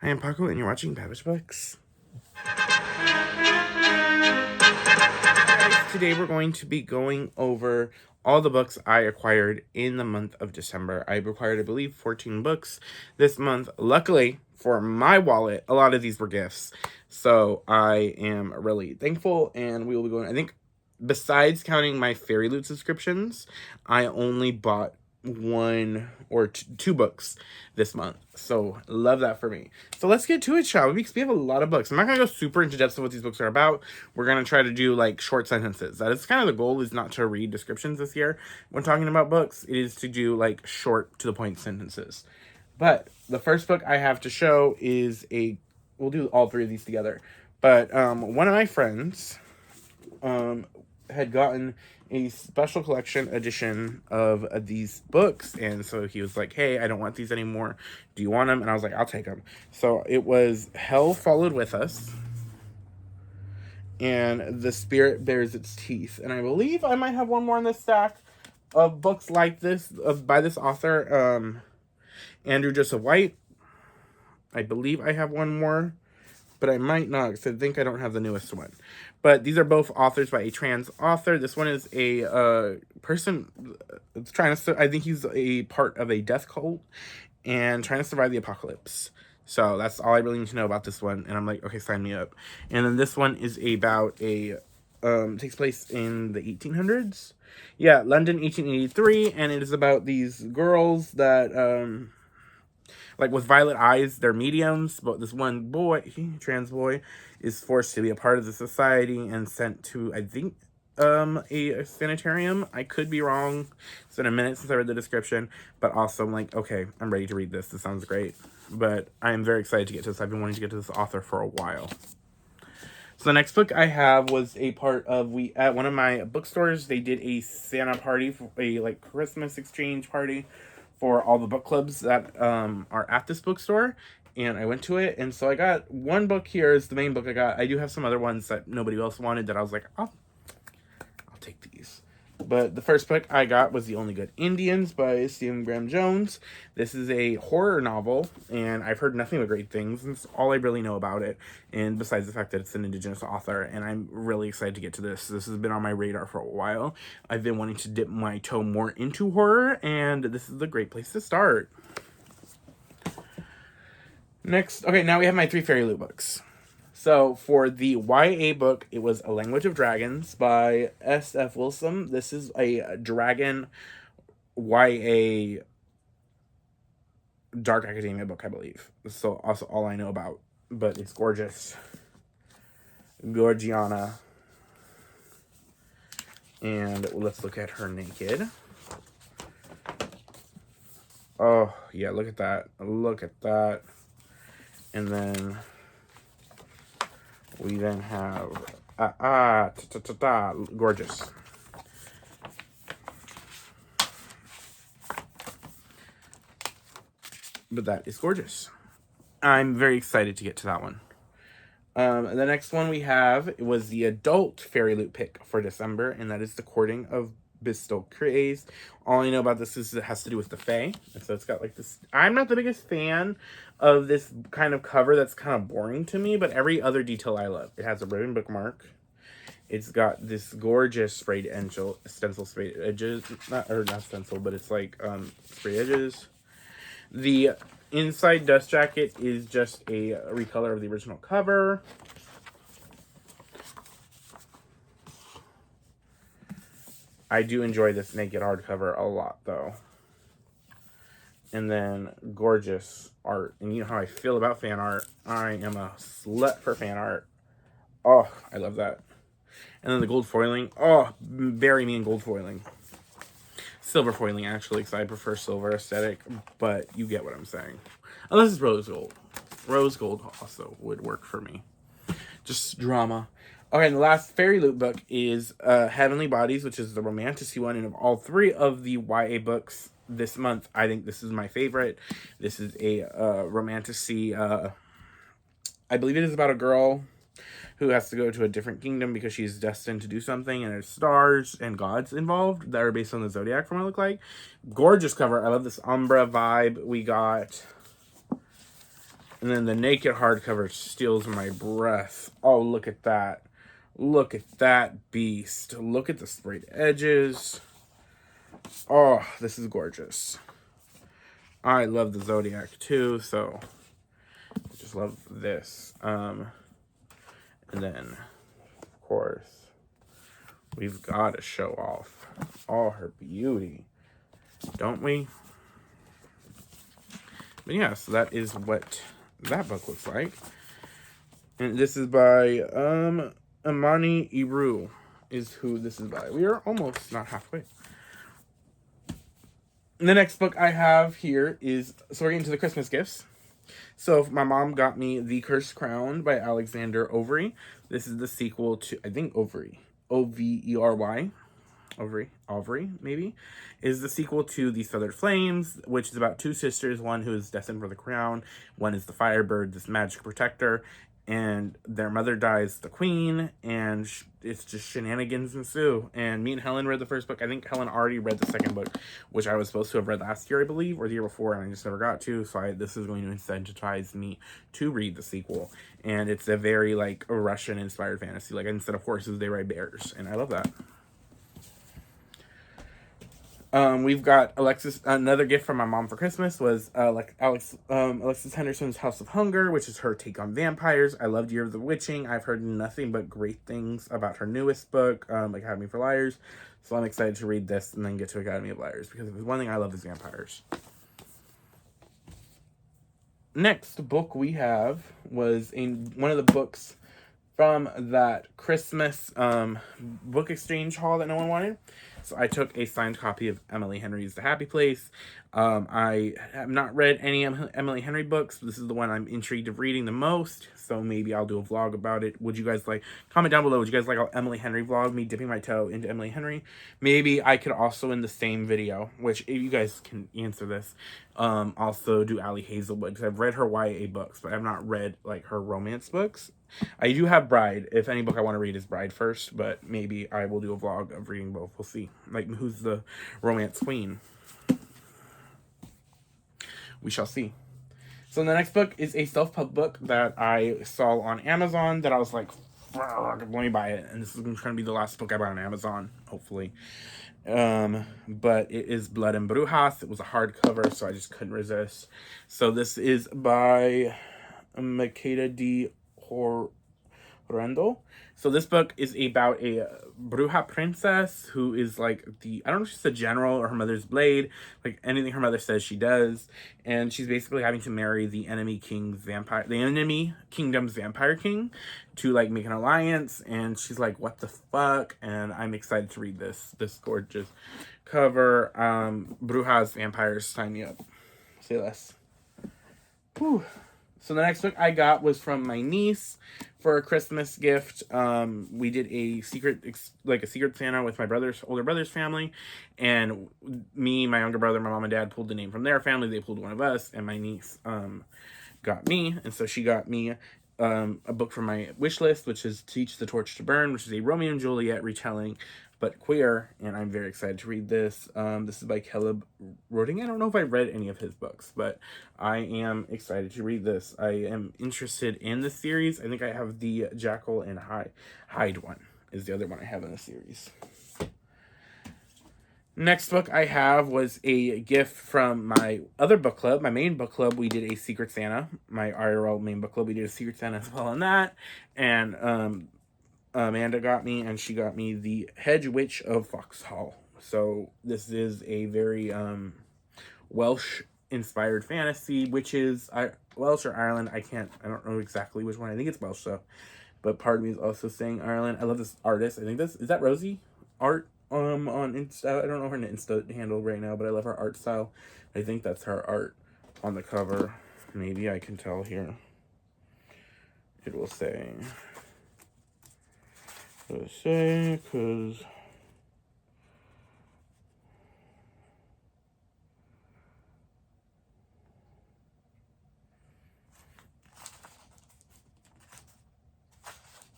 I am Paco, and you're watching Babbage Books. Today we're going to be going over all the books I acquired in the month of December. I acquired, I believe, 14 books this month. Luckily, for my wallet, a lot of these were gifts. So I am really thankful, and we will be going, I think, besides counting my Fairy Loot subscriptions, I only bought one or two books this month. So love that for me. So let's get to it, shall we? Because we have a lot of books. I'm not going to go super into depth of what these books are about. We're going to try to do like short sentences. That is kind of the goal, is not to read descriptions this year. When talking about books, it is to do like short to the point sentences. But the first book I have to show is we'll do all three of these together. But one of my friends had gotten a special collection edition of these books, and so he was like, hey, I don't want these anymore, do you want them? And I was like, I'll take them. So it was Hell Followed With Us and The Spirit Bears Its Teeth, and I believe I might have one more in this stack of books like this by this author, Andrew Joseph White. I believe I have one more, but I might not, because I think I don't have the newest one. But these are both authors by a trans author. This one is a person trying to, I think he's a part of a death cult and trying to survive the apocalypse. So that's all I really need to know about this one. And I'm like, okay, sign me up. And then this one is about takes place in the 1800s. Yeah, London, 1883. And it is about these girls that, like with violet eyes, they're mediums, but this one boy, trans boy, is forced to be a part of the society and sent to, I think, a sanitarium. I could be wrong. It's been a minute since I read the description, but also I'm like, okay, I'm ready to read this. This sounds great. But I am very excited to get to this. I've been wanting to get to this author for a while. So the next book I have was a part of, at one of my bookstores, they did a Santa party, a like Christmas exchange party for all the book clubs that are at this bookstore, and I went to it, and so I got one book here is the main book I got. I do have some other ones that nobody else wanted that I was like, I'll take these. But the first book I got was The Only Good Indians by Stephen Graham Jones. This is a horror novel, and I've heard nothing but great things. And it's all I really know about it. And besides the fact that it's an Indigenous author, and I'm really excited to get to this. This has been on my radar for a while. I've been wanting to dip my toe more into horror, and this is a great place to start. Next, okay, now we have my three Fairy Loot books. So for the YA book, it was A Language of Dragons by S.F. Wilson. This is a dragon YA dark academia book, I believe. So also all I know about, but it's gorgeous. Gorgiana. And let's look at her naked. Oh, yeah, look at that. Look at that. And then we then have gorgeous. But that is gorgeous. I'm very excited to get to that one. The next one we have was the adult Fairy Loot pick for December, and that is The Courting of Bristol Craze. All I know about this is it has to do with the Fae. And so it's got like this. I'm not the biggest fan of this kind of cover that's kind of boring to me, but every other detail I love. It has a ribbon bookmark. It's got this gorgeous sprayed stencil sprayed edges. Not stencil, but it's like sprayed edges. The inside dust jacket is just a recolor of the original cover. I do enjoy this naked hardcover a lot, though. And then gorgeous art. And you know how I feel about fan art. I am a slut for fan art. Oh, I love that. And then the gold foiling. Oh, bury me in gold foiling. Silver foiling, actually, because I prefer silver aesthetic. But you get what I'm saying. Unless it's rose gold. Rose gold also would work for me. Just drama. Okay, and the last Fairy Loot book is Heavenly Bodies, which is the romantasy one. And of all three of the YA books this month, I think this is my favorite. This is a romantasy. I believe it is about a girl who has to go to a different kingdom because she's destined to do something, and there's stars and gods involved that are based on the zodiac, from what it look like. Gorgeous cover. I love this Umbra vibe. We got And then the naked hardcover steals my breath. Oh, look at that. Look at that beast. Look at the sprayed edges. Oh, this is gorgeous. I love the Zodiac too, so I just love this. And then, of course, we've got to show off all her beauty, don't we? But yeah, so that is what that book looks like. And this is by Amani Iru is who this is by. We are almost not halfway. The next book I have here is, so we're getting to the Christmas gifts. So my mom got me The Cursed Crown by Alexander Overy. This is the sequel to, I think, Overy. Overy. Overy, maybe, is the sequel to The Feathered Flames, which is about two sisters, one who is destined for the crown, one is the Firebird, this magic protector, and their mother dies, the queen, and it's just shenanigans ensue. And me and Helen read the first book. I think Helen already read the second book, which I was supposed to have read last year, I believe, or the year before, and I just never got to, so this is going to incentivize me to read the sequel. And it's a very, like, a Russian-inspired fantasy. Like, instead of horses, they ride bears, and I love that. We've got Alexis. Another gift from my mom for Christmas was Alexis Henderson's House of Hunger, which is her take on vampires. I loved Year of the Witching. I've heard nothing but great things about her newest book, Academy for Liars. So I'm excited to read this and then get to Academy of Liars, because if there's one thing I love is vampires. Next book we have was one of the books from that Christmas book exchange haul that no one wanted. So I took a signed copy of Emily Henry's The Happy Place. I have not read any Emily Henry books. This is the one I'm intrigued of reading the most, so maybe I'll do a vlog about it. Would you guys like, comment down below, would you guys like an Emily Henry vlog, me dipping my toe into Emily Henry? Maybe I could also, in the same video, which if you guys can answer this, also do Ali Hazelwood, because I've read her YA books, but I've not read, like, her romance books. I do have Bride. If any book I want to read is Bride first, but maybe I will do a vlog of reading both. We'll see. Like, who's the romance queen? We shall see. So the next book is a self-pub book that I saw on Amazon that I was like, let me buy it. And this is going to be the last book I buy on Amazon, hopefully. But it is Blood and Brujas. It was a hardcover, so I just couldn't resist. So this is by Makeda D. Horrendo. So this book is about a Bruja princess who is like I don't know if she's a general or her mother's blade, like anything her mother says she does, and she's basically having to marry the enemy kingdom's vampire king to like make an alliance, and she's like, what the fuck? And I'm excited to read this gorgeous cover. Brujas, vampires, sign me up. Say less. Whew. So the next book I got was from my niece for a Christmas gift. We did a secret Santa with my older brother's family, and me, my younger brother, my mom and dad pulled the name from their family. They pulled one of us, and my niece got me, and so she got me a book from my wish list, which is Teach the Torch to Burn, which is a Romeo and Juliet retelling, but queer, and I'm very excited to read this. This is by Caleb Roding. I don't know if I've read any of his books, but I am excited to read this. I am interested in the series. I think I have the Jekyll and Hyde one, is the other one I have in the series. Next book I have was a gift from my other book club, my main book club. We did a Secret Santa, my IRL main book club. We did a Secret Santa as well on that, and Amanda got me, and she got me The Hedge Witch of Foxhall. So this is a very Welsh-inspired fantasy, witches, Welsh or Ireland. I don't know exactly which one. I think it's Welsh, though. But part of me is also saying Ireland. I love this artist. I think is that Rosie Art on Insta. I don't know her Insta handle right now, but I love her art style. I think that's her art on the cover. Maybe I can tell here. It will say... because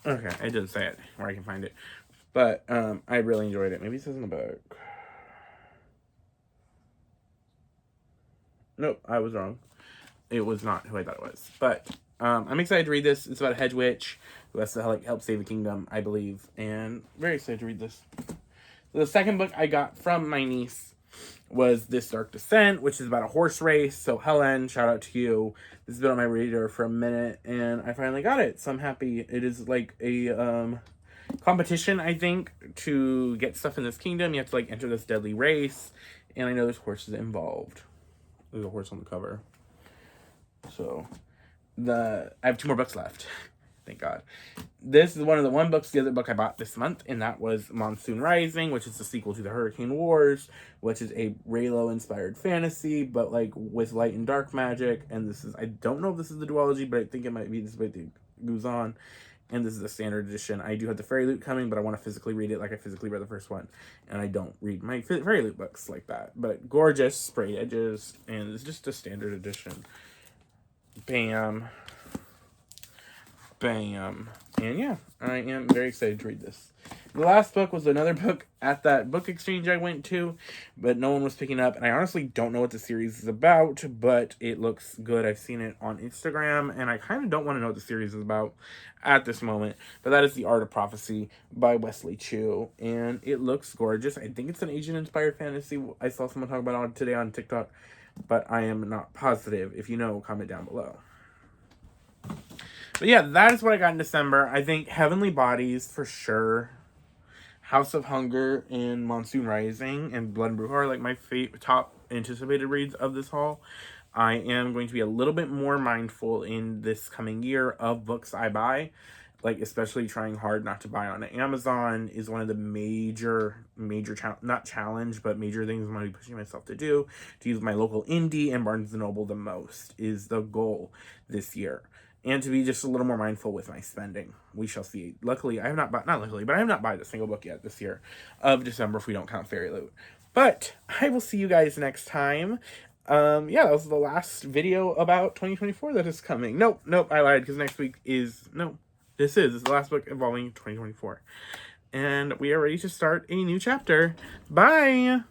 okay, it didn't say it where I can find it, but I really enjoyed it. Maybe it says in the book. Nope, I was wrong. it was not who I thought it was. But I'm excited to read this. It's about a hedge witch who has to like help save the kingdom, I believe, and very excited to read this. The second book I got from my niece was This Dark Descent, which is about a horse race. So Helen, shout out to you. This has been on my radar for a minute, and I finally got it. So I'm happy. It is like a competition, I think, to get stuff in this kingdom. You have to like enter this deadly race, and I know there's horses involved. There's a horse on the cover. So I have 2 more books left. Thank God. This is the other book I bought this month, and that was Monsoon Rising, which is the sequel to the Hurricane Wars, which is a Raylo-inspired fantasy, but like with light and dark magic. And this is, I don't know if this is the duology, but I think it might be. This might be Guzan, and this is the standard edition. I do have the Fairy Loot coming, but I want to physically read it like I physically read the first one, and I don't read my Fairy Loot books like that. But gorgeous sprayed edges, and it's just a standard edition. Bam. Bam. And yeah, I am very excited to read this. The last book was another book at that book exchange I went to, but no one was picking up, and I honestly don't know what the series is about, but it looks good. I've seen it on Instagram, and I kind of don't want to know what the series is about at this moment, but that is The Art of Prophecy by Wesley Chu, and it looks gorgeous. I think it's an Asian-inspired fantasy. I saw someone talk about it today on TikTok, but I am not positive. If you know, comment down below. But yeah, that is what I got in December. I think Heavenly Bodies for sure. House of Hunger and Monsoon Rising and Blood and Brew are like my top anticipated reads of this haul. I am going to be a little bit more mindful in this coming year of books I buy. Like, especially trying hard not to buy on Amazon is one of the major not challenge, but major things I'm going to be pushing myself to do. To use my local indie and Barnes & Noble the most is the goal this year. And to be just a little more mindful with my spending. We shall see. Luckily, I have not bought, not luckily, but I have not bought a single book yet this year of December if we don't count Fairy Loot. But I will see you guys next time. Yeah, that was the last video about 2024 that is coming. Nope, I lied, because next week is, this is the last book involving 2024. And we are ready to start a new chapter. Bye!